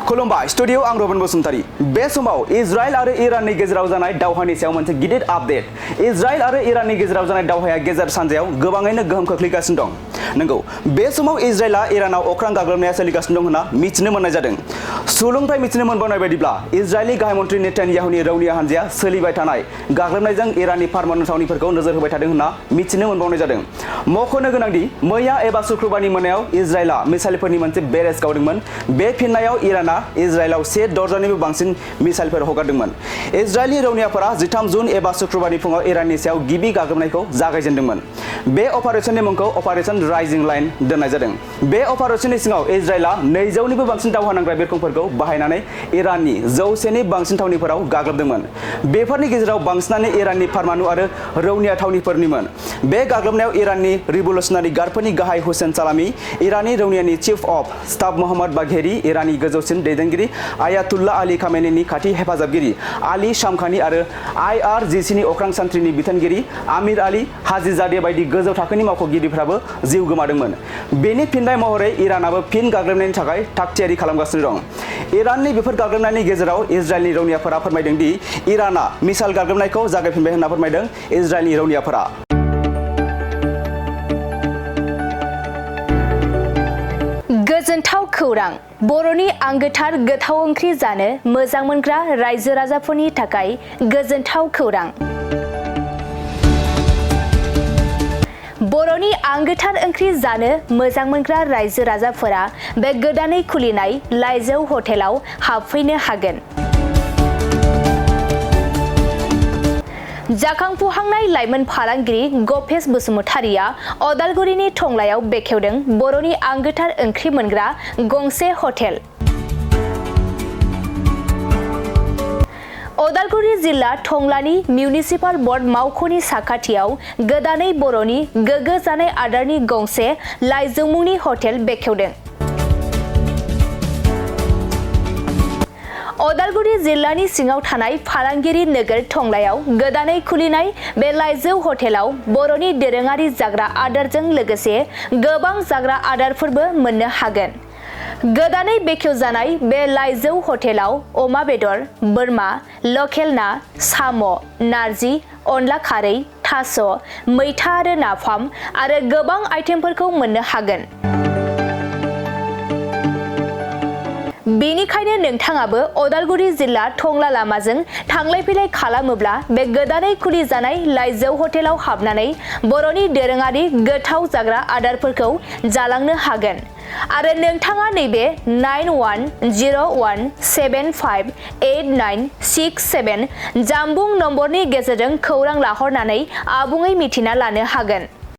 खुलुमबाय स्टुडियो आं रबिन बसुमतारी बे समाव इजराइल आरो इराननि गेजेराव जानाय दावहानि सायाव मोनसे गिदिर आपडेट इजराइल आरो इराननि गेजेराव जानाय दावहाया गेजेर सानजायाव गोबाङैनो गोहोम खोख्लैगासिनो दं नंगौ बे समाव इजराइलआ इरानाव अख्रां गाग्लोबनाया सोलिगासिनो दं होनना मिथिनो मोननाय जादों सुलुंनिफ्राय मिथिनो मोनबावनाय बायदिब्ला इजराइलनि गाहाय मन्थ्रि नेतान्याहुनि रौनिया हानजाया सोलिबाय थानाय गाग्लोबनायजों इराननि पारमानेन्ट थावनिफोरखौ नोजोर होबाय थादों होनना मिथिनो मोनबावनाय जादों मख'नो गोनांदि मैया एबा शुक्रबारनि मोनायाव इजराइलआ मिसाइलफोरनि मोनसे बेरेज गावदोंमोन बे फिननायाव इराना इजराइलाव 1 डजननिबो बांसिन मिसाइलफोर हगारदोंमोन इजराइलनि रौनियाफोरा 13 जुन एबा शुक्रबारनि फुङाव इराननि सायाव गिबि गाग्लोबनायखौ जागायजेनदोंमन बे अपारेशननि मुंखौ अपारेशन राइजिं लाइन दोननाय जादों बे अपारेशननि सिङाव इजराइलआ 200निबो बांसिन दावहा नांग्रा बिरखंफोरखौ बाहायनानै इराननि 100नि बांसिन थावनिफोराव गाग्लोबदोंमन बेफोरनि गेजेराव बांसिनानो इराननि परमाणु आरो रौनिया थावनिफोरनिमोन बे गाग्लोबनायाव इराननि रिभलुशनारि गार्डफोरनि गाहाय हुसैन सालामी इराननि रौनियानि chief of staff Mohammad Bagheri इराननि गोजौसिन दैदेनगिरि आयातुल्लाह आली खामेनीनि खाथि हेफाजाबगिरि आली शामखानी आरो IRGCनि अख्रां सान्थ्रिनि बिथोनगिरि आमिर आली हाजिजादे बायदि गोजौ थाखोनि मावख'गिरिफोराबो जिउ गोमादोंमोन बेनि फिननाय महरै इरानाबो फिन गाग्लोबनायनि थाखाय थागथियारि खालामगासिनो दं इराननि बेफोर गाग्लोबनायनि गेजेराव इजराइलनि रौनियाफोरा फोरमायदों दि इराना मिसाइल गाग्लोबनायखौ जागायफिनबाय होनना फोरमायदों इजराइलनि रौनियाफोरा गोजोनथाव खौरां बर'नि आंगोथार गोथाव ओंख्रि जानो मोजां मोनग्रा रायजो राजाफोरनि थाखाय गोजोनथाव खौरां बर'नि आंगोथार ओंख्रि जानो मोजां मोनग्रा रायजो राजाफोरा बे गोदानै खुलिनाय लाइजौ हटेलाव हाबफैनो हागोन जाखांफुहांनाय लाइमोन फालांगिरि गपेश बसुमतारीया अदालगुरिनि टंलायाव बेखेवदों बर'नि आंगोथार ओंख्रि मोनग्रा गंसे हटेल अदालगुरि जिल्ला टंलानि मिउनिसिपाल बर्ड मावख'नि साखाथियाव गोदानै बर'नि गोग्गो जानाय आदारनि गंसे लाइजौ मुंनि हटेल बेखेवदों अदालगुरि जिल्लानि सिङाव थानाय फालांगिरि नोगोर टंलायाव गोदानै खुलिनाय बे लाइजौ हटेलाव बर'नि दोरोङारि जाग्रा आदारजों लोगोसे गोबां जाग्रा आदारफोरबो मोननो हागोन गोदानै बेखेवजानाय बे लाइजौ हटेलाव अमा बेदर बोरमा लकेल ना साम' नारजि अनला खारै थास' मैथा आरो नाफाम आरो गोबां आइटेमफोरखौ मोननो हागोन बेनिखायनो नोंथाङाबो अदालगुरि जिल्ला टंला लामाजों थांलाय फैलाय खालामोब्ला बे गोदानै खुलिजानाय लाइजौ हटेलाव हाबनानै बर'नि दोरोङारि गोथाव जाग्रा आदारफोरखौ जालांनो हागोन आरो नोंथाङा नैबे 9101758967 जानबुं नम्बरनि गेजेरजों खौरां लाहरनानै आबुङै मिथिना लानो हागोन